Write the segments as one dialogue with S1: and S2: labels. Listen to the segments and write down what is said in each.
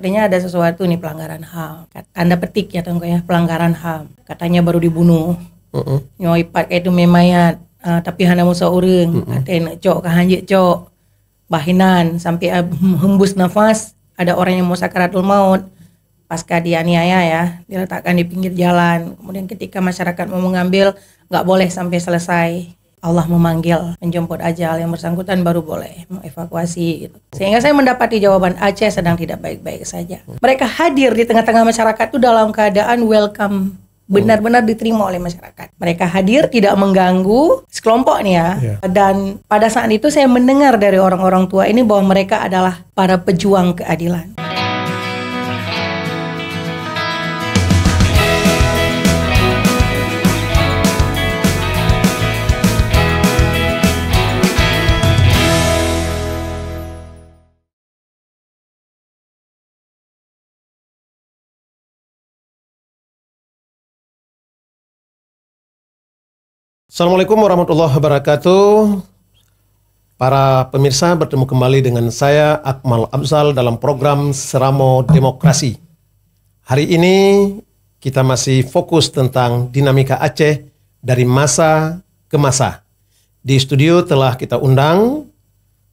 S1: sepertinya ada sesuatu nih pelanggaran HAM. Tanda petik ya Tengku ya, pelanggaran HAM. Katanya baru dibunuh. Nyoi pat kayak itu memayat. Tapi hana musa ureng. Katanya cok kahanjik cok. Bahinan sampai hembus nafas. Ada orang yang mau sakaratul maut. Pasca dianiaya ya, diletakkan di pinggir jalan. Kemudian ketika masyarakat mau mengambil, nggak boleh sampai selesai. Allah memanggil menjemput ajal, yang bersangkutan baru boleh mengevakuasi gitu. Sehingga saya mendapati jawaban Aceh sedang tidak baik-baik saja. Mereka hadir di tengah-tengah masyarakat itu dalam keadaan welcome, benar-benar diterima oleh masyarakat. Mereka hadir tidak mengganggu sekelompok nih ya. Dan pada saat itu saya mendengar dari orang-orang tua ini bahwa mereka adalah para pejuang keadilan.
S2: Assalamualaikum warahmatullahi wabarakatuh. Para pemirsa, bertemu kembali dengan saya Akmal Abzal dalam program Seramo Demokrasi. Hari ini kita masih fokus tentang dinamika Aceh dari masa ke masa. Di studio telah kita undang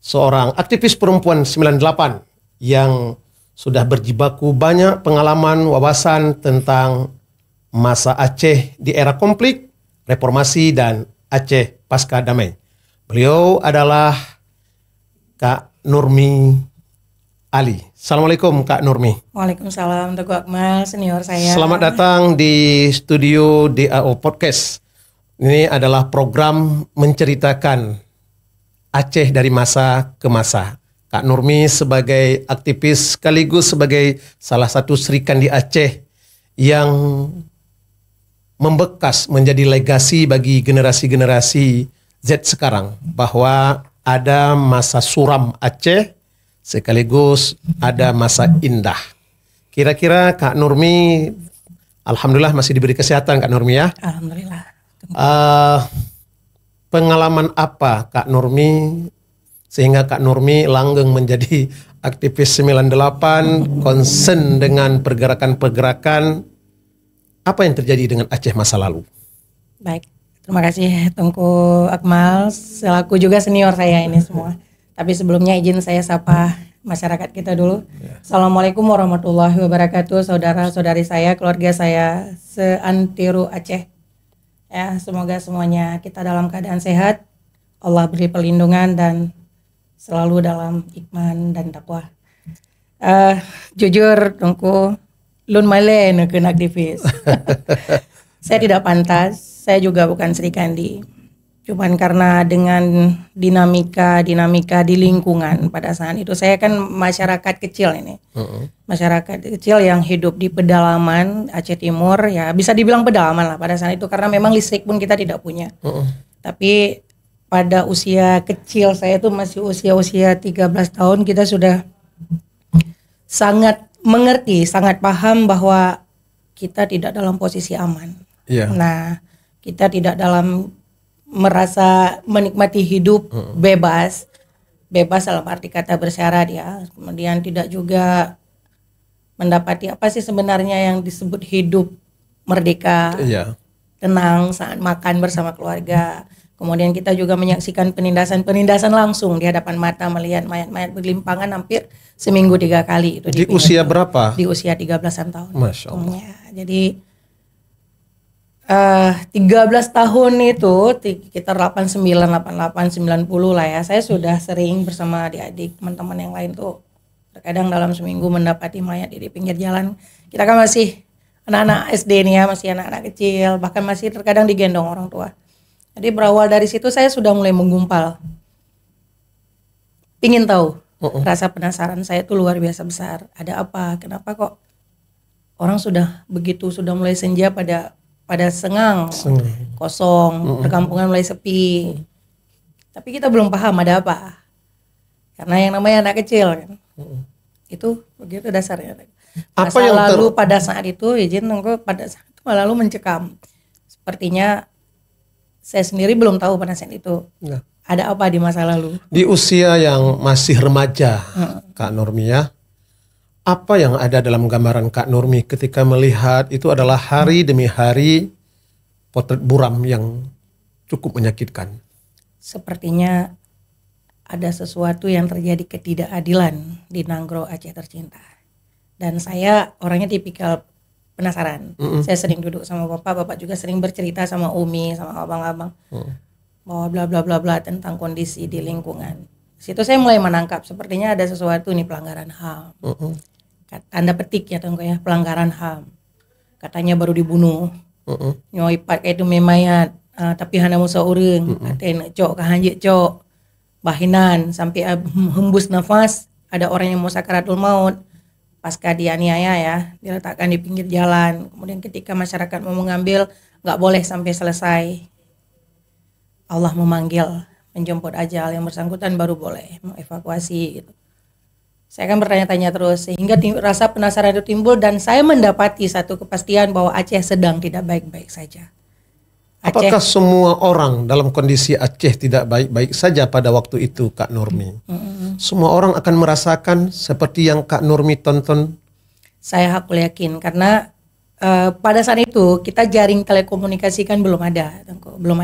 S2: seorang aktivis perempuan 98 yang sudah berjibaku banyak pengalaman wawasan tentang masa Aceh di era konflik, reformasi, dan Aceh pasca damai. Beliau adalah Kak Nurmi Ali. Assalamualaikum Kak Nurmi.
S1: Waalaikumsalam Teguh Akmal, senior saya.
S2: Selamat datang di studio DAO Podcast. Ini adalah program menceritakan Aceh dari masa ke masa. Kak Nurmi sebagai aktivis sekaligus sebagai salah satu serikan di Aceh yang membekas menjadi legasi bagi generasi-generasi Z sekarang, bahwa ada masa suram Aceh sekaligus ada masa indah. Kira-kira Kak Nurmi, alhamdulillah masih diberi kesehatan Kak Nurmi ya.
S1: Alhamdulillah.
S2: Pengalaman apa Kak Nurmi sehingga Kak Nurmi langgeng menjadi aktivis 98, concern dengan pergerakan-pergerakan. Apa yang terjadi dengan Aceh masa lalu?
S1: Baik, terima kasih Tengku Akmal, selaku juga senior saya ini semua. Tapi sebelumnya izin saya sapa masyarakat kita dulu. Assalamualaikum warahmatullahi wabarakatuh, saudara-saudari saya, keluarga saya seantero Aceh. Ya, semoga semuanya kita dalam keadaan sehat, Allah beri perlindungan dan selalu dalam iman dan takwa. Jujur Tengku, Lun Male nukeun aktivis. Saya tidak pantas, saya juga bukan Sri Kandi. Cuman karena dengan dinamika di lingkungan pada saat itu, saya kan masyarakat kecil ini. Masyarakat kecil yang hidup di pedalaman Aceh Timur, ya bisa dibilang pedalaman lah pada saat itu, karena memang listrik pun kita tidak punya. Tapi pada usia kecil saya itu masih usia 13 tahun, kita sudah sangat mengerti, sangat paham bahwa kita tidak dalam posisi aman. Nah, kita tidak dalam merasa menikmati hidup bebas dalam arti kata bersyarat ya. Kemudian tidak juga mendapati apa sih sebenarnya yang disebut hidup merdeka, tenang saat makan bersama keluarga. Kemudian kita juga menyaksikan penindasan langsung di hadapan mata, melihat mayat-mayat bergelimpangan hampir seminggu 3 kali. Itu
S2: di usia berapa?
S1: Di usia 13-an tahun.
S2: Masya Allah.
S1: Ya, jadi 13 tahun itu sekitar 89, 88, 90 lah ya. Saya sudah sering bersama adik-adik teman-teman yang lain tuh terkadang dalam seminggu mendapati mayat di pinggir jalan. Kita kan masih anak-anak SD nih ya, masih anak-anak kecil, bahkan masih terkadang digendong orang tua. Jadi berawal dari situ saya sudah mulai menggumpal. Pingin tahu. Rasa penasaran saya itu luar biasa besar. Ada apa? Kenapa kok orang sudah begitu, sudah mulai senja pada sengang, kosong, perkampungan mulai sepi. Tapi kita belum paham ada apa. Karena yang namanya anak kecil kan. Itu begitu dasarnya. Apa yang lalu pada saat itu, izin Tengku, pada saat itu lalu mencekam. Sepertinya saya sendiri belum tahu pada saat itu ada apa di masa lalu.
S2: Di usia yang masih remaja, Kak Nurmi ya, apa yang ada dalam gambaran Kak Nurmi ketika melihat itu adalah hari demi hari potret buram yang cukup menyakitkan?
S1: Sepertinya ada sesuatu yang terjadi ketidakadilan di Nanggro Aceh tercinta. Dan saya orangnya tipikal penasaran. Saya sering duduk sama bapak juga sering bercerita sama Umi, sama abang-abang. Bahwa bla bla bla bla tentang kondisi di lingkungan. Situ saya mulai menangkap sepertinya ada sesuatu nih pelanggaran HAM. Tanda petik ya tengko ya, pelanggaran HAM. Katanya baru dibunuh. Nyoi pat itu memayat, tapi hana musa urang. Katanya cok kahanjik cok. Bahinan sampai hembus nafas, ada orang yang mau sakaratul maut pasca dianiaya ya, diletakkan di pinggir jalan. Kemudian ketika masyarakat mau mengambil, nggak boleh sampai selesai. Allah memanggil, menjemput ajal, yang bersangkutan baru boleh mengevakuasi gitu. Saya akan bertanya-tanya terus sehingga rasa penasaran itu timbul dan saya mendapati satu kepastian bahwa Aceh sedang tidak baik-baik saja.
S2: Apakah semua orang dalam kondisi Aceh tidak baik-baik saja pada waktu itu, Kak Nurmi? Semua orang akan merasakan seperti yang Kak Nurmi tonton?
S1: Saya hakul yakin karena pada saat itu kita jaring telekomunikasi kan belum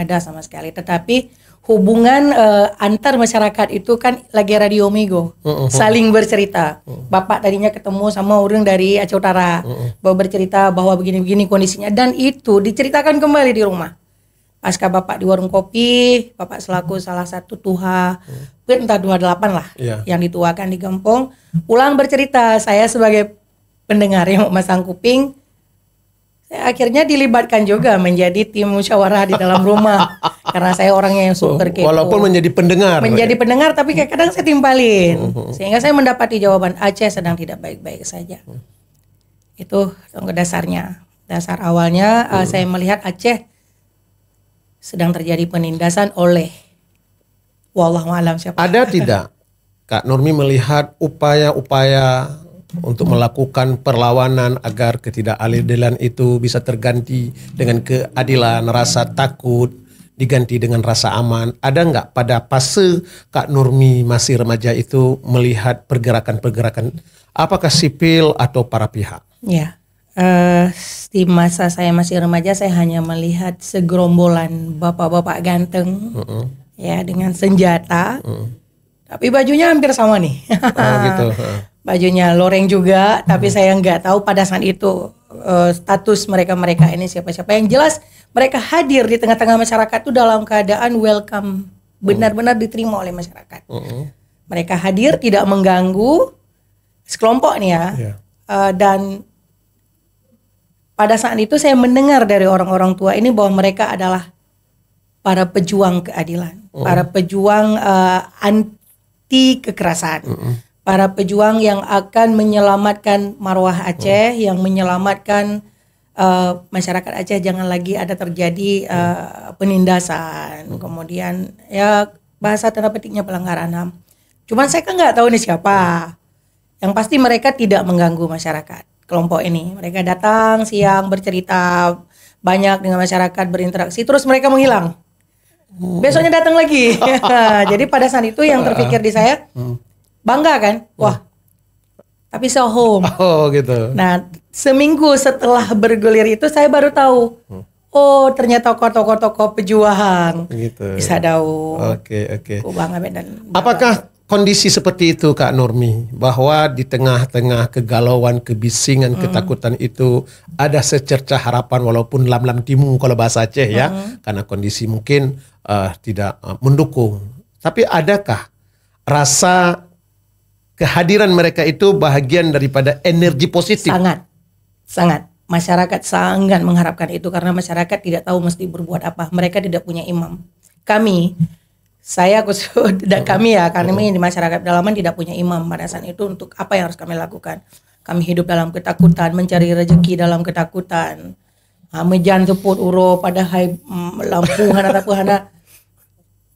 S1: ada sama sekali. Tetapi hubungan antar masyarakat itu kan lagi radio Migo, saling bercerita. Bapak tadinya ketemu sama orang dari Aceh Utara, bahwa bercerita bahwa begini-begini kondisinya dan itu diceritakan kembali di rumah. Pasca Bapak di warung kopi, Bapak selaku salah satu tuha, entah 28 lah, yang dituakan di Gempong, pulang bercerita. Saya sebagai pendengar yang memasang kuping, saya akhirnya dilibatkan juga menjadi tim musyawarah di dalam rumah. Karena saya orangnya yang super kepo.
S2: Walaupun menjadi pendengar.
S1: Menjadi pendengar, tapi kadang saya timpalin. Sehingga saya mendapati jawaban Aceh sedang tidak baik-baik saja. Itu dasarnya. Dasar awalnya saya melihat Aceh sedang terjadi penindasan oleh wallahualam siapa.
S2: Ada tidak Kak Nurmi melihat upaya-upaya untuk melakukan perlawanan agar ketidakadilan itu bisa terganti dengan keadilan, rasa takut diganti dengan rasa aman? Ada nggak pada fase Kak Nurmi masih remaja itu melihat pergerakan-pergerakan apakah sipil atau para pihak?
S1: Ya. Di masa saya masih remaja saya hanya melihat segerombolan bapak-bapak ganteng ya dengan senjata tapi bajunya hampir sama nih.
S2: Gitu.
S1: Bajunya loreng juga tapi saya nggak tahu pada saat itu status mereka ini siapa-siapa. Yang jelas mereka hadir di tengah-tengah masyarakat itu dalam keadaan welcome, benar-benar diterima oleh masyarakat. Mereka hadir tidak mengganggu sekelompok nih ya. Dan pada saat itu saya mendengar dari orang-orang tua ini bahwa mereka adalah para pejuang keadilan, para pejuang anti kekerasan, para pejuang yang akan menyelamatkan marwah Aceh, yang menyelamatkan masyarakat Aceh jangan lagi ada terjadi penindasan, kemudian ya bahasa tanda petiknya pelanggaran HAM. Cuman saya kan nggak tahu nih siapa. Yang pasti mereka tidak mengganggu masyarakat. Kelompok ini, mereka datang siang bercerita banyak dengan masyarakat berinteraksi, terus mereka menghilang. Besoknya datang lagi. Jadi pada saat itu yang terpikir di saya bangga kan, wah. Tapi so home.
S2: Oh gitu.
S1: Nah seminggu setelah bergulir itu saya baru tahu, oh ternyata tokoh-tokoh pejuang.
S2: Gitu.
S1: Bisa tahu.
S2: Oke.
S1: Dan
S2: apakah kondisi seperti itu Kak Nurmi, bahwa di tengah-tengah kegalauan, kebisingan, ketakutan itu ada secercah harapan walaupun lam-lam timu kalau bahasa Aceh ya, karena kondisi mungkin tidak mendukung. Tapi adakah rasa kehadiran mereka itu bahagian daripada energi positif?
S1: Sangat. Masyarakat sangat mengharapkan itu karena masyarakat tidak tahu mesti berbuat apa. Mereka tidak punya imam. Saya khusus dan kami ya, karena di masyarakat pedalaman tidak punya imam pada saat itu untuk apa yang harus kami lakukan. Kami hidup dalam ketakutan, mencari rezeki dalam ketakutan. Mejan seput uro pada hai lampu hana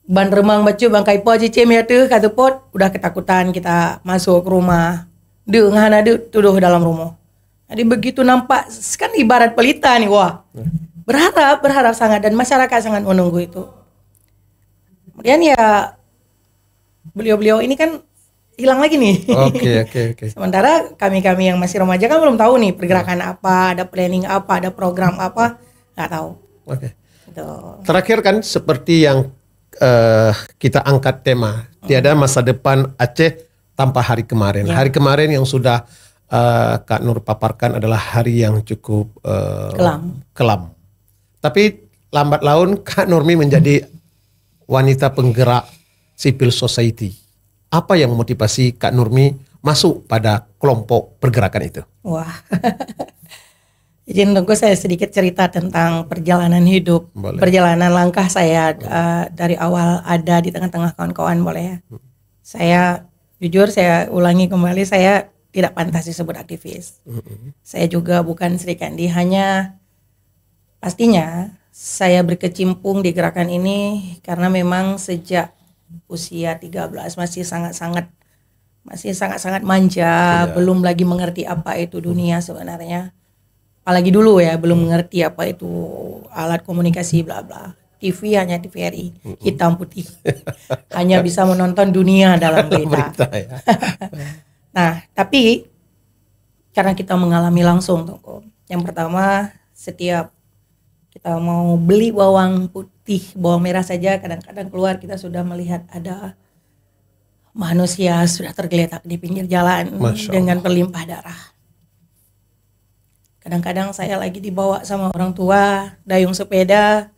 S1: ban remang bacu bangkai po cicim ya tuh kata pot udah ketakutan kita masuk ke rumah. Hana tuduh dalam rumah. Jadi begitu nampak kan ibarat pelita nih wah. Berharap sangat dan masyarakat sangat menunggu itu. Kemudian ya beliau-beliau ini kan hilang lagi nih.
S2: Oke.
S1: Sementara kami-kami yang masih remaja kan belum tahu nih pergerakan apa, ada planning apa, ada program apa, nggak tahu.
S2: Oke.
S1: Gitu.
S2: Terakhir kan seperti yang kita angkat tema, tiada masa depan Aceh tanpa hari kemarin.
S1: Ya.
S2: Hari kemarin yang sudah Kak Nur paparkan adalah hari yang cukup kelam. Tapi lambat laun Kak Nurmi menjadi wanita penggerak civil society. Apa yang memotivasi Kak Nurmi masuk pada kelompok pergerakan itu?
S1: Wah, izin tunggu saya sedikit cerita tentang perjalanan hidup.
S2: Boleh.
S1: Perjalanan langkah saya dari awal ada di tengah-tengah kawan-kawan, boleh ya? Saya jujur, saya ulangi kembali, saya tidak pantas disebut aktivis. Saya juga bukan Sri Kandi, hanya pastinya saya berkecimpung di gerakan ini karena memang sejak usia 13 masih sangat-sangat manja, belum lagi mengerti apa itu dunia sebenarnya. Apalagi dulu ya, belum mengerti apa itu alat komunikasi bla bla. TV hanya TVRI, hitam putih. Hanya bisa menonton dunia dalam berita.
S2: Ya.
S1: Nah, tapi karena kita mengalami langsung tuh. Yang pertama, setiap kita mau beli bawang putih, bawang merah saja, kadang-kadang keluar kita sudah melihat ada manusia sudah tergeletak di pinggir jalan dengan berlimpah darah. Kadang-kadang saya lagi dibawa sama orang tua, dayung sepeda,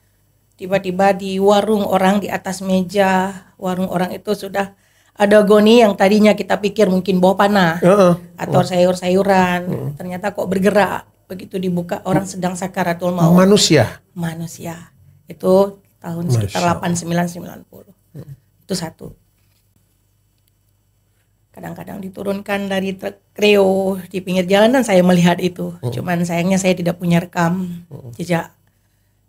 S1: tiba-tiba di warung orang di atas meja, warung orang itu sudah ada goni yang tadinya kita pikir mungkin bawa panah atau sayur-sayuran, ternyata kok bergerak. Begitu dibuka orang sedang sakaratul maut. Manusia. Itu tahun sekitar 89-90. Itu satu. Kadang-kadang diturunkan dari truk Kreo di pinggir jalan dan saya melihat itu. Cuman sayangnya saya tidak punya rekam jejak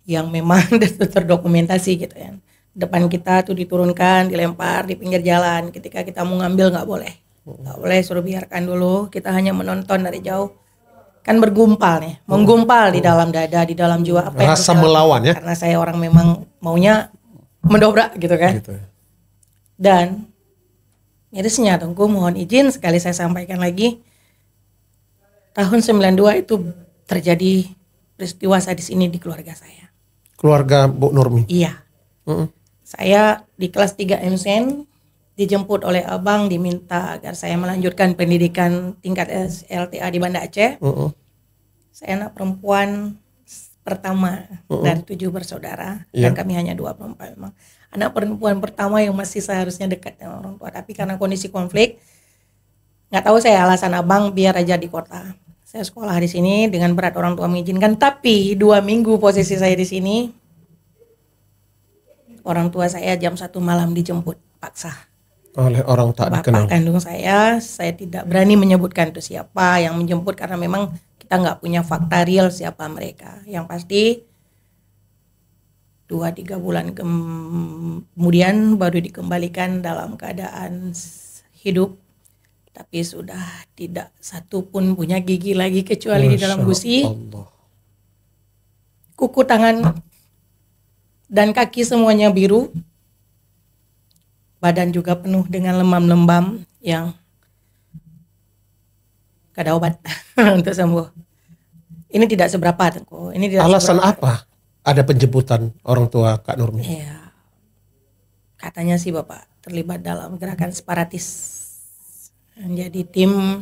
S1: yang memang terdokumentasi gitu ya. Depan kita tuh diturunkan, dilempar di pinggir jalan. Ketika kita mau ngambil nggak boleh. Nggak boleh, suruh biarkan dulu. Kita hanya menonton dari jauh. Kan bergumpal nih, menggumpal di dalam dada, di dalam jiwa. Apa
S2: rasa melawan ya?
S1: Karena saya orang memang maunya mendobrak gitu kan. Gitu. Dan mirisnya tunggu, mohon izin sekali saya sampaikan lagi. Tahun 92 itu terjadi peristiwa sadis ini di keluarga saya.
S2: Keluarga Bu Nurmi?
S1: Iya. Saya di kelas 3 MSN dijemput oleh abang, diminta agar saya melanjutkan pendidikan tingkat LTA di Banda Aceh. Saya anak perempuan pertama dari 7 bersaudara dan kami hanya 2 perempuan memang. Anak perempuan pertama yang masih seharusnya dekat dengan orang tua, tapi karena kondisi konflik, nggak tahu saya alasan abang biar aja di kota. Saya sekolah di sini dengan berat orang tua mengizinkan, tapi 2 minggu posisi saya di sini, orang tua saya jam 1 malam dijemput paksa
S2: oleh orang tak dikenal.
S1: Bapak kandung saya tidak berani menyebutkan itu siapa yang menjemput karena memang kita nggak punya fakta real siapa mereka. Yang pasti 2-3 bulan kemudian baru dikembalikan dalam keadaan hidup, tapi sudah tidak satu pun punya gigi lagi kecuali di dalam gusi. Kuku tangan dan kaki semuanya biru. Badan juga penuh dengan lemam-lembam yang gak ada obat untuk sembuh. Ini tidak seberapa, Tengku. Ini tidak
S2: alasan
S1: seberapa.
S2: Apa? Ada penjemputan orang tua Kak Nurmi?
S1: Iya. Katanya sih Bapak terlibat dalam gerakan separatis. Jadi tim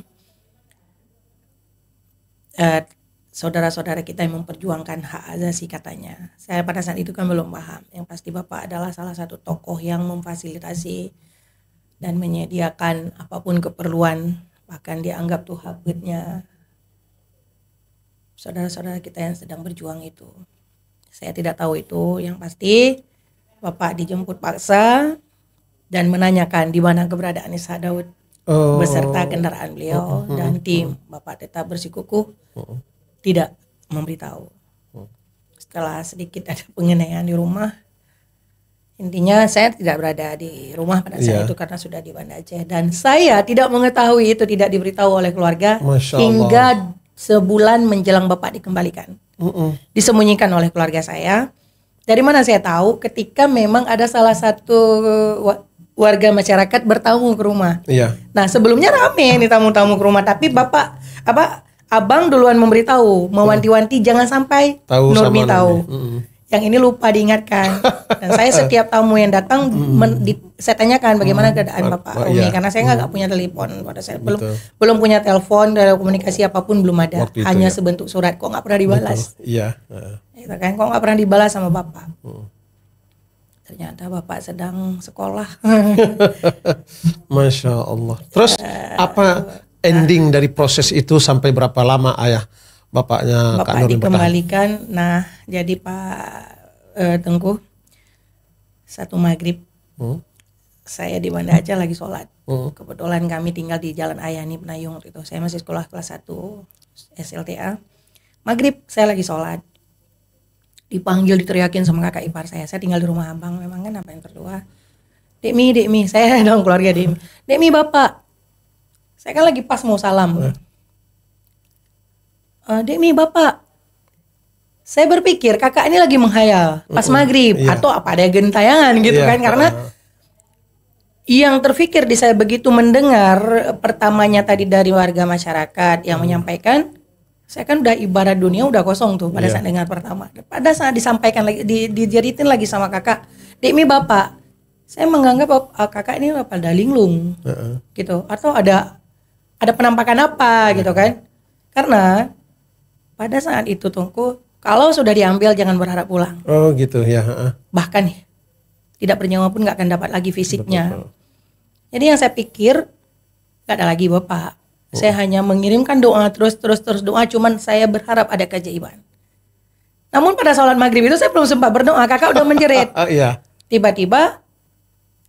S1: saudara-saudara kita yang memperjuangkan hak asasi katanya. Saya pada saat itu kan belum paham. Yang pasti Bapak adalah salah satu tokoh yang memfasilitasi dan menyediakan apapun keperluan. Bahkan dianggap tuh habitnya saudara-saudara kita yang sedang berjuang itu. Saya tidak tahu itu. Yang pasti Bapak dijemput paksa dan menanyakan di mana keberadaan Isha Daud beserta kendaraan beliau dan tim. Bapak tetap bersikukuh. Tidak memberitahu. Setelah sedikit ada pengenaian di rumah, intinya saya tidak berada di rumah pada saat itu karena sudah di Banda Aceh dan saya tidak mengetahui itu, tidak diberitahu oleh keluarga hingga sebulan menjelang Bapak dikembalikan. Disembunyikan oleh keluarga saya. Dari mana saya tahu? Ketika memang ada salah satu warga masyarakat bertamu ke rumah.
S2: Iya.
S1: Nah sebelumnya rame nih tamu-tamu ke rumah, tapi abang duluan memberitahu, mewanti-wanti jangan sampai
S2: Tahu
S1: Nurmi
S2: sama
S1: tahu.
S2: Nurmi.
S1: Yang ini lupa diingatkan. Dan saya setiap tamu yang datang saya tanyakan bagaimana keadaan Bapak Umi,
S2: Iya.
S1: karena saya nggak punya telepon pada saya belum punya telepon, dan komunikasi apapun belum ada,
S2: Waktu itu,
S1: hanya
S2: ya.
S1: sebentuk surat, kok nggak pernah dibalas.
S2: Iya.
S1: Gitu kan, kok nggak pernah dibalas sama Bapak. Ternyata Bapak sedang sekolah.
S2: Masya Allah. Terus apa ending dari proses itu, sampai berapa lama ayah bapaknya Kak
S1: Bapak
S2: Nurmi bertahan?
S1: dikembalikan. Nah, jadi Pak Tengku, satu maghrib saya di Banda Aceh lagi sholat. Kebetulan kami tinggal di Jalan Ayani Penayung waktu itu. Saya masih sekolah kelas 1 SLTA. Maghrib saya lagi sholat. Dipanggil, diteriakin sama kakak ipar saya. Saya tinggal di rumah abang, memang kan apa yang tertua. Dekmi, saya dong keluarga Dekmi. Dekmi Bapak, saya kan lagi pas mau salam. Dekmi Bapak, saya berpikir kakak ini lagi menghayal pas maghrib, atau apa ada gentayangan gitu kan, karena yang terfikir di saya begitu mendengar pertamanya tadi dari warga masyarakat yang menyampaikan, saya kan udah ibarat dunia udah kosong tuh pada saat dengar pertama. Pada saat disampaikan lagi, dijaditin lagi sama kakak, Dekmi Bapak, saya menganggap kakak ini pada linglung gitu, atau ada penampakan apa gitu kan, karena pada saat itu Tungku, kalau sudah diambil jangan berharap pulang.
S2: Oh gitu ya.
S1: Bahkan tidak bernyawa pun nggak akan dapat lagi fisiknya.
S2: Betul.
S1: Jadi yang saya pikir nggak ada lagi Bapak. Saya hanya mengirimkan doa terus doa, cuman saya berharap ada keajaiban. Namun pada sholat maghrib itu saya belum sempat berdoa, kakak udah menjerit.
S2: Iya.
S1: Tiba-tiba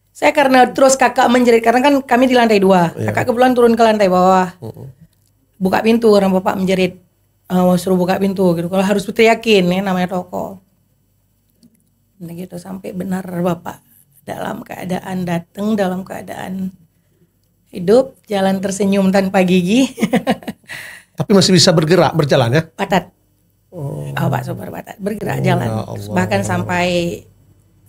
S1: saya karena terus kakak menjerit, karena kan kami di lantai 2, kakak kebetulan turun ke lantai bawah, buka pintu, orang Bapak menjerit, suruh buka pintu gitu. Kalau harus teriakin ya, namanya toko. Nah gitu, sampai benar Bapak dalam keadaan datang, dalam keadaan hidup, jalan tersenyum tanpa gigi.
S2: Tapi masih bisa bergerak, berjalan ya?
S1: Batat. Pak Super Batat bergerak jalan.
S2: Ya Allah.
S1: Bahkan sampai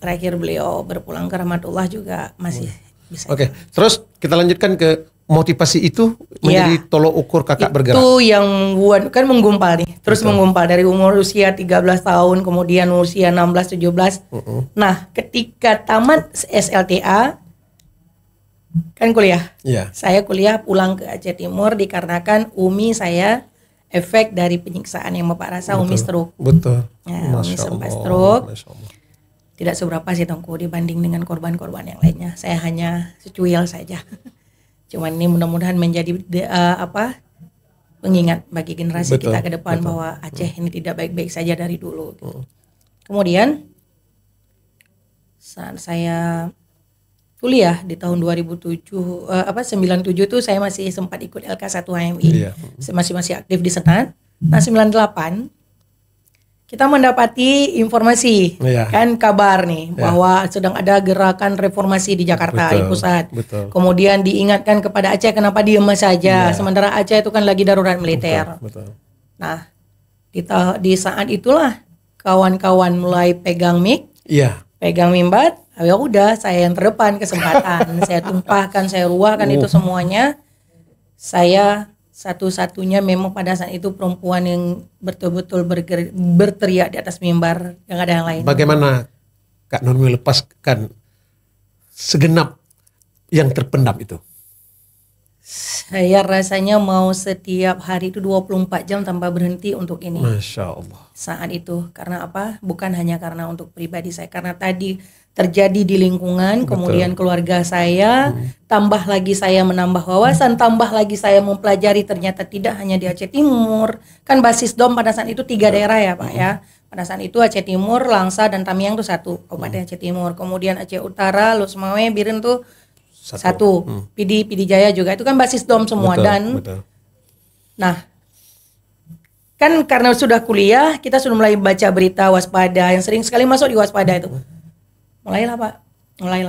S1: terakhir beliau berpulang ke rahmatullah juga masih bisa.
S2: Oke, terus kita lanjutkan ke motivasi itu menjadi tolok ukur kakak bergerak.
S1: Itu yang buat kan menggumpal nih. Terus menggumpal dari umur usia 13 tahun, kemudian usia 16 17. Nah, ketika tamat SLTA kan kuliah.
S2: Iya.
S1: Saya kuliah pulang ke Aceh Timur dikarenakan Umi saya efek dari penyiksaan yang Bapak rasa, Umi stroke.
S2: Betul.
S1: Ya, Umi sempat stroke. Tidak seberapa sih Tengku dibanding dengan korban-korban yang lainnya. Saya hanya secuil saja. Cuman ini mudah-mudahan menjadi pengingat bagi generasi kita ke depan bahwa Aceh ini tidak baik-baik saja dari dulu. Gitu. Kemudian saat saya kuliah di tahun 97 97 itu saya masih sempat ikut LK1 HMI. Masih aktif di Senan. Nah, 98 kita mendapati informasi kan kabar nih bahwa sedang ada gerakan reformasi di Jakarta di pusat. Kemudian diingatkan kepada Aceh kenapa diam saja sementara Aceh itu kan lagi darurat militer. Nah, di saat itulah kawan-kawan mulai pegang mic, pegang mimbar. Ya udah, saya yang terdepan kesempatan. Saya tumpahkan, saya ruahkan itu semuanya. Saya satu-satunya memang pada saat itu perempuan yang betul-betul berteriak di atas mimbar, yang ada yang lain.
S2: Bagaimana Kak Nurmi lepaskan segenap yang terpendam itu?
S1: Saya rasanya mau setiap hari itu 24 jam tanpa berhenti untuk ini.
S2: Masya Allah.
S1: Saat itu, karena apa? Bukan hanya karena untuk pribadi saya, karena tadi terjadi di lingkungan, kemudian keluarga saya, tambah lagi saya menambah wawasan, tambah lagi saya mempelajari ternyata tidak hanya di Aceh Timur, kan basis DOM pada saat itu 3 daerah ya Pak ya. Pada saat itu Aceh Timur, Langsa dan Tamiang itu 1 kabupaten Aceh Timur, kemudian Aceh Utara, Lusmawe, Biren tuh 1, PD Jaya juga itu kan basis DOM semua. Nah, kan karena sudah kuliah kita sudah mulai baca berita waspada yang sering sekali masuk di waspada itu. Mulailah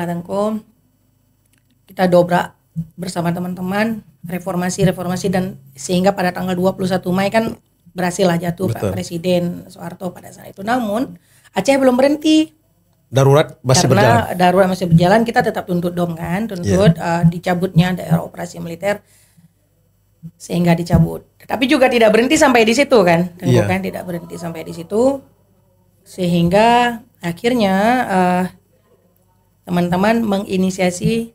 S1: Tengku, kita dobrak bersama teman-teman reformasi dan sehingga pada tanggal 21 Mei kan berhasil lah jatuh Pak Presiden Soeharto pada saat itu. Namun Aceh belum berhenti.
S2: darurat masih berjalan.
S1: Karena darurat masih berjalan, kita tetap tuntut DOM kan, tuntut dicabutnya daerah operasi militer sehingga dicabut. Tapi juga tidak berhenti sampai di situ kan, kan tidak berhenti sampai di situ, sehingga akhirnya teman-teman menginisiasi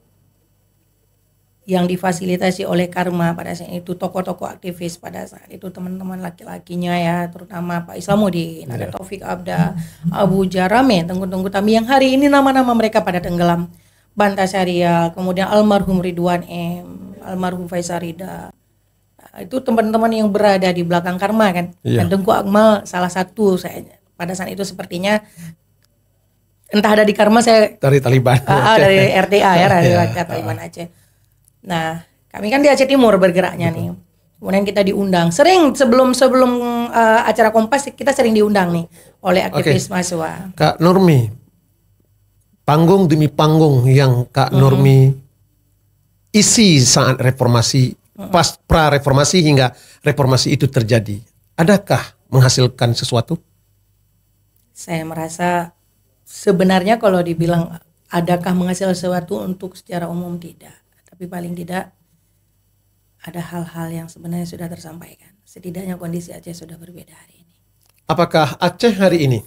S1: yang difasilitasi oleh Karma pada saat itu, tokoh-tokoh aktivis pada saat itu, teman-teman laki-lakinya ya, terutama Pak Islamuddin, ada Taufik Abda, Abu Jarame, Tengku Tami, yang hari ini nama-nama mereka pada tenggelam. Banta Syariah, kemudian almarhum Ridwan M, almarhum Faisal Rida. Nah, itu teman-teman yang berada di belakang Karma kan. Dan Tengku Akmal salah satu, saya pada saat itu sepertinya entah ada di Karma, saya
S2: dari Taliban.
S1: Dari RTA ya, dari Taliban Aceh. Nah, kami kan di Aceh Timur bergeraknya nih. Kemudian kita diundang. Sering sebelum acara Kompas kita sering diundang nih oleh aktivis mahasiswa.
S2: Kak Nurmi, panggung demi panggung yang Kak Nurmi isi saat reformasi, pas pra reformasi hingga reformasi itu terjadi, adakah menghasilkan sesuatu?
S1: Saya merasa sebenarnya kalau dibilang adakah menghasilkan sesuatu untuk secara umum tidak. Tapi paling tidak ada hal-hal yang sebenarnya sudah tersampaikan. Setidaknya kondisi Aceh sudah berbeda hari ini.
S2: Apakah Aceh hari ini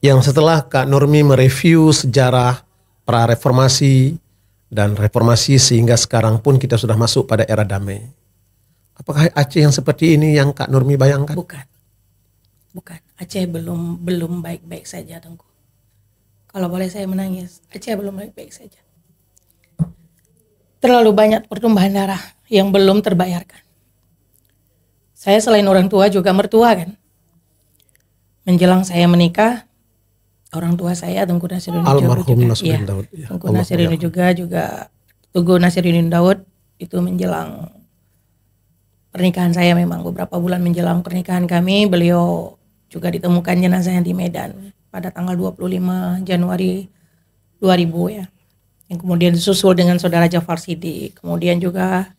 S2: yang setelah Kak Nurmi mereview sejarah pra-reformasi dan reformasi sehingga sekarang pun kita sudah masuk pada era damai, apakah Aceh yang seperti ini yang Kak Nurmi bayangkan?
S1: Bukan. Aceh belum baik-baik saja, Tengku. Kalau boleh saya menangis, Aceh belum baik-baik saja. Terlalu banyak pertumpahan darah yang belum terbayarkan. Saya selain orang tua juga mertua kan. Menjelang saya menikah, orang tua saya Tengku Nasiruddin Daud. Tengku Nasiruddin juga Tugu Nasiruddin Daud itu menjelang pernikahan saya, memang beberapa bulan menjelang pernikahan kami, beliau juga ditemukan jenazahnya di Medan pada tanggal 25 Januari 2000 ya. Yang kemudian disusul dengan saudara Jafar Siddiq, kemudian juga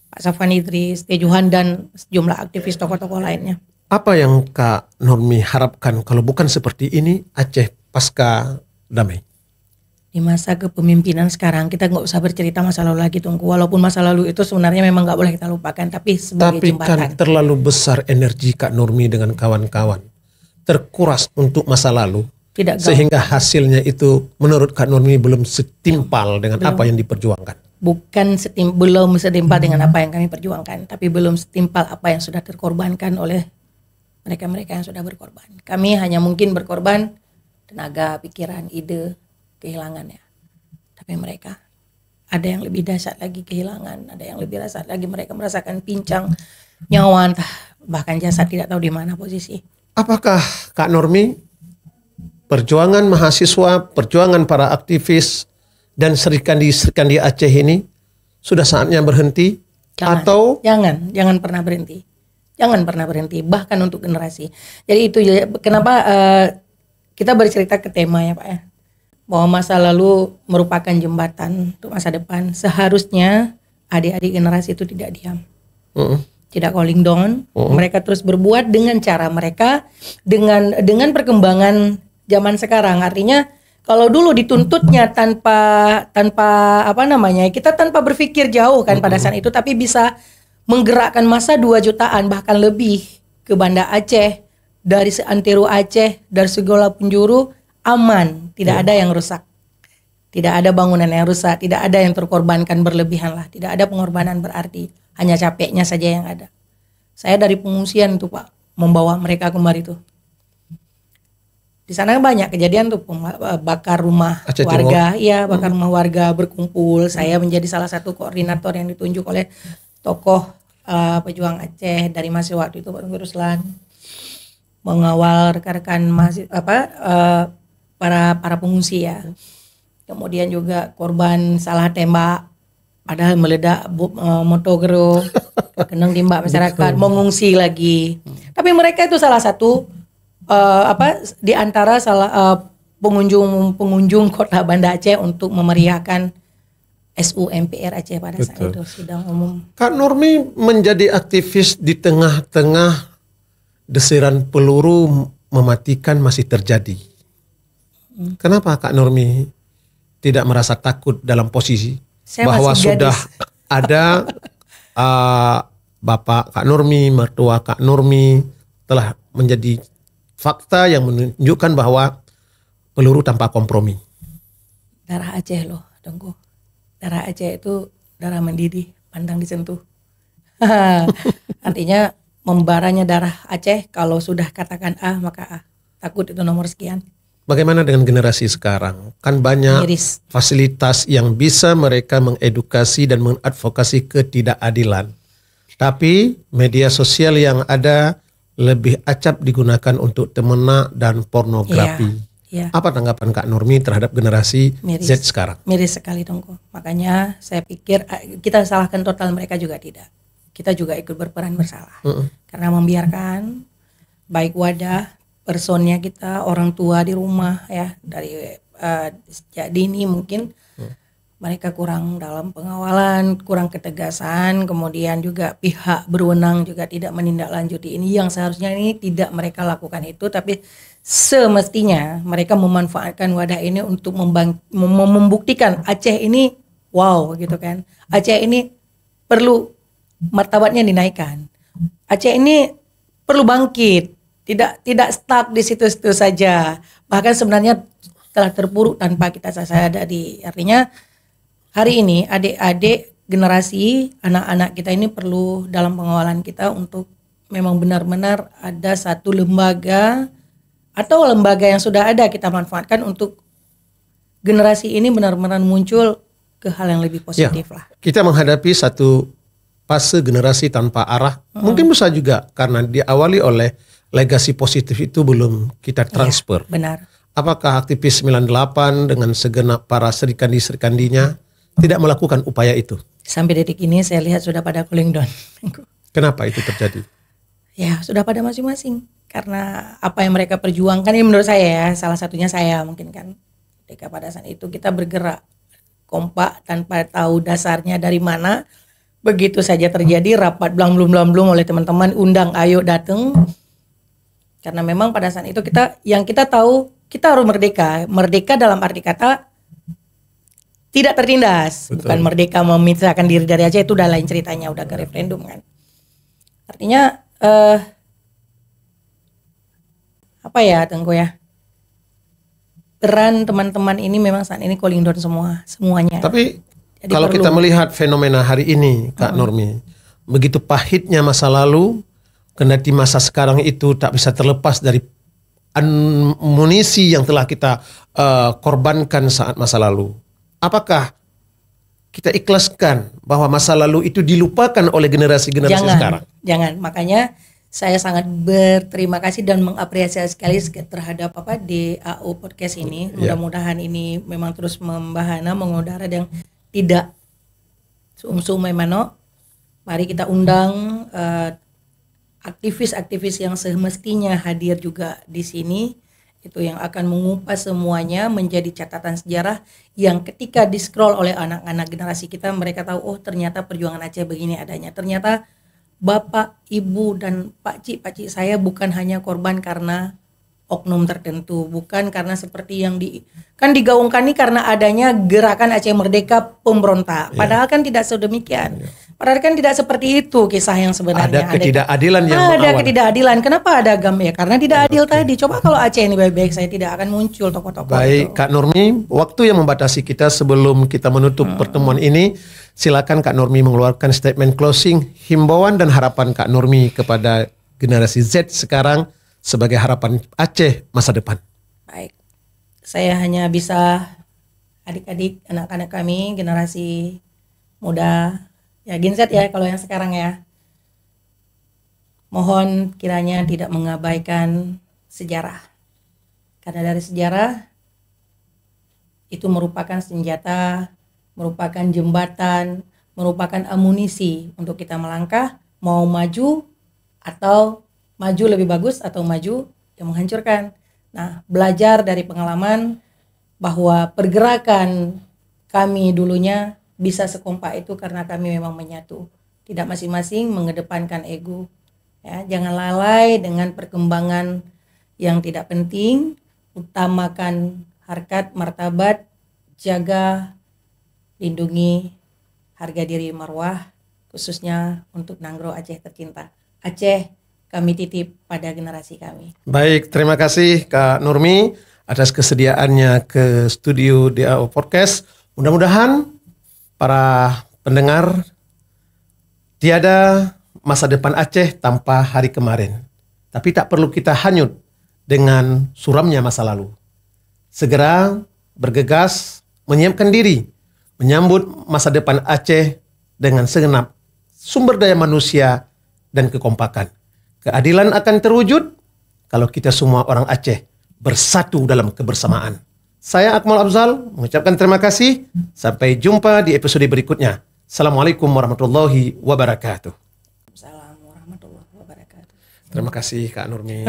S1: Pak Safwan Idris, Tejuhan, dan sejumlah aktivis tokoh-tokoh lainnya.
S2: Apa yang Kak Nurmi harapkan kalau bukan seperti ini Aceh pasca damai?
S1: Di masa kepemimpinan sekarang kita nggak usah bercerita masa lalu lagi, Tunggu. Walaupun masa lalu itu sebenarnya memang nggak boleh kita lupakan, tapi sebagai jembatan.
S2: Kan terlalu besar energi Kak Nurmi dengan kawan-kawan terkuras untuk masa lalu. Tidak sehingga hasilnya itu menurut Kak Nurmi belum setimpal dengan apa yang diperjuangkan.
S1: Belum setimpal dengan apa yang kami perjuangkan, tapi belum setimpal apa yang sudah terkorbankan oleh mereka-mereka yang sudah berkorban. Kami hanya mungkin berkorban tenaga, pikiran, ide, kehilangan ya. Tapi mereka ada yang lebih dahsyat lagi kehilangan, ada yang lebih dahsyat lagi mereka merasakan pincang nyawa, bahkan jasad tidak tahu di mana posisi.
S2: Apakah Kak Nurmi perjuangan mahasiswa, perjuangan para aktivis dan serikandi Aceh ini sudah saatnya berhenti? Jangan pernah berhenti. Jangan pernah berhenti, bahkan untuk generasi. Jadi itu kenapa kita bercerita ke tema ya Pak ya. Bahwa masa lalu merupakan jembatan untuk masa depan. Seharusnya adik-adik generasi itu tidak diam. Tidak calling down. Mereka terus berbuat dengan cara mereka, dengan perkembangan zaman sekarang. Artinya kalau dulu dituntutnya tanpa kita tanpa berpikir jauh kan pada saat itu, tapi bisa menggerakkan massa 2 jutaan bahkan lebih ke Banda Aceh, dari seantero Aceh, dari segala penjuru aman, tidak ada yang rusak, tidak ada bangunan yang rusak, tidak ada yang terkorbankan berlebihan lah, tidak ada pengorbanan berarti, hanya capeknya saja yang ada. Saya dari pengungsian tuh Pak, membawa mereka kemari tuh. Di sana banyak kejadian tuh bakar rumah Aceh
S1: warga, iya bakar rumah warga berkumpul. Saya menjadi salah satu koordinator yang ditunjuk oleh tokoh pejuang Aceh dari mahasiswa waktu itu Pak Ruslan, mengawal rekan-rekan para pengungsi ya. Kemudian juga korban salah tembak, padahal meledak motogero, kenang timbak masyarakat, mengungsi lagi. Tapi mereka itu salah satu di antara pengunjung kota Banda Aceh untuk memeriahkan SUMPR Aceh pada saat itu, sidang umum.
S2: Kak Nurmi menjadi aktivis di tengah-tengah desiran peluru mematikan masih terjadi. Kenapa Kak Nurmi tidak merasa takut dalam posisi
S1: Saya
S2: bahwa
S1: masih
S2: sudah
S1: gadis.
S2: ada Bapak Kak Nurmi, mertua Kak Nurmi telah menjadi fakta yang menunjukkan bahwa peluru tanpa kompromi.
S1: Darah Aceh loh, Dengku. Darah Aceh itu darah mendidih, pandang disentuh. Artinya membaranya darah Aceh, kalau sudah katakan A maka A. Takut itu nomor sekian.
S2: Bagaimana dengan generasi sekarang? Kan banyak
S1: Miris.
S2: fasilitas yang bisa mereka mengedukasi dan mengadvokasi ketidakadilan. Tapi media sosial yang ada lebih acap digunakan untuk temena dan pornografi.
S1: Iya.
S2: Apa tanggapan Kak Nurmi terhadap generasi
S1: Miris.
S2: Z sekarang?
S1: Miris sekali Dongko. Makanya saya pikir kita salahkan total, mereka juga tidak. Kita juga ikut berperan bersalah. Karena membiarkan baik wadah, personnya kita, orang tua di rumah ya, dari sejak dini mungkin mereka kurang dalam pengawalan, kurang ketegasan, kemudian juga pihak berwenang juga tidak menindaklanjuti ini yang seharusnya ini tidak mereka lakukan itu, tapi semestinya mereka memanfaatkan wadah ini untuk membuktikan Aceh ini wow gitu kan. Aceh ini perlu martabatnya dinaikkan. Aceh ini perlu bangkit. Tidak stuck di situ-situ saja. Bahkan sebenarnya telah terpuruk tanpa kita sadari. Artinya hari ini adik-adik generasi anak-anak kita ini perlu dalam pengawalan kita untuk memang benar-benar ada satu lembaga atau lembaga yang sudah ada kita manfaatkan untuk generasi ini benar-benar muncul ke hal yang lebih positif lah.
S2: Kita menghadapi satu fase generasi tanpa arah. Mungkin bisa juga karena diawali oleh legasi positif itu belum kita transfer.
S1: Ya, benar.
S2: Apakah aktivis 98 dengan segenap para serikandi-serikandinya tidak melakukan upaya itu?
S1: Sampai detik ini saya lihat sudah pada cooling down.
S2: Kenapa itu terjadi?
S1: Ya sudah pada masing-masing. Karena apa yang mereka perjuangkan ini menurut saya ya, salah satunya saya mungkin kan. Ketika pada saat itu kita bergerak kompak tanpa tahu dasarnya dari mana. Begitu saja terjadi rapat blong oleh teman-teman, undang ayo datang. Karena memang pada saat itu kita tahu kita harus merdeka. Merdeka dalam arti kata tidak tertindas.
S2: Betul.
S1: Bukan merdeka memisahkan diri dari Aceh, itu udah lain ceritanya, udah ke referendum kan. Artinya apa ya Tengku ya, peran teman-teman ini memang saat ini cooling down semuanya.
S2: Tapi
S1: jadi
S2: kalau
S1: perlu.
S2: kita melihat fenomena hari ini Kak Nurmi, begitu pahitnya masa lalu, kendati masa sekarang itu tak bisa terlepas dari amunisi yang telah kita korbankan saat masa lalu. Apakah kita ikhlaskan bahwa masa lalu itu dilupakan oleh generasi-generasi sekarang?
S1: Jangan. Makanya saya sangat berterima kasih dan mengapresiasi sekali terhadap DAO podcast ini. Mudah-mudahan ini memang terus membahana, mengudara dan tidak sum-sum memano. Mari kita undang aktivis-aktivis yang semestinya hadir juga di sini, itu yang akan mengupas semuanya menjadi catatan sejarah yang ketika di-scroll oleh anak-anak generasi kita, mereka tahu oh ternyata perjuangan Aceh begini adanya. Ternyata bapak, ibu dan pakcik saya bukan hanya korban karena oknum tertentu, bukan karena seperti yang digaungkan ini karena adanya gerakan Aceh Merdeka pemberontak. Padahal kan tidak sedemikian. Padahal kan tidak seperti itu kisah yang sebenarnya.
S2: Ada ketidakadilan yang
S1: ada
S2: mengawal.
S1: ketidakadilan. Kenapa ada agam ya? Karena tidak adil tadi. Coba kalau Aceh ini baik-baik, saya tidak akan muncul tokoh-tokoh
S2: Baik
S1: itu.
S2: Kak Nurmi, waktu yang membatasi kita sebelum kita menutup pertemuan ini, silakan Kak Nurmi mengeluarkan statement closing, himbauan dan harapan Kak Nurmi kepada generasi Z sekarang sebagai harapan Aceh masa depan.
S1: Baik, saya hanya bisa adik-adik, anak-anak kami, generasi muda, ya Gen Z ya kalau yang sekarang ya. Mohon kiranya tidak mengabaikan sejarah. Karena dari sejarah itu merupakan senjata, merupakan jembatan, merupakan amunisi untuk kita melangkah, mau maju atau maju lebih bagus atau maju yang menghancurkan. Nah, belajar dari pengalaman bahwa pergerakan kami dulunya bisa sekompak itu karena kami memang menyatu. Tidak masing-masing mengedepankan ego. Ya, jangan lalai dengan perkembangan yang tidak penting, utamakan harkat, martabat, jaga, lindungi harga diri marwah, khususnya untuk Nanggro Aceh tercinta. Aceh kami titip pada generasi kami.
S2: Baik, terima kasih Kak Nurmi atas kesediaannya ke studio DAO Podcast. Mudah-mudahan para pendengar, tiada masa depan Aceh tanpa hari kemarin. Tapi tak perlu kita hanyut dengan suramnya masa lalu. Segera bergegas, menyiapkan diri, menyambut masa depan Aceh dengan segenap sumber daya manusia dan kekompakan. Keadilan akan terwujud kalau kita semua orang Aceh bersatu dalam kebersamaan. Saya Akmal Abzal mengucapkan terima kasih. Sampai jumpa di episode berikutnya. Assalamualaikum warahmatullahi wabarakatuh.
S1: Assalamualaikum warahmatullahi wabarakatuh.
S2: Terima kasih Kak Nurmi.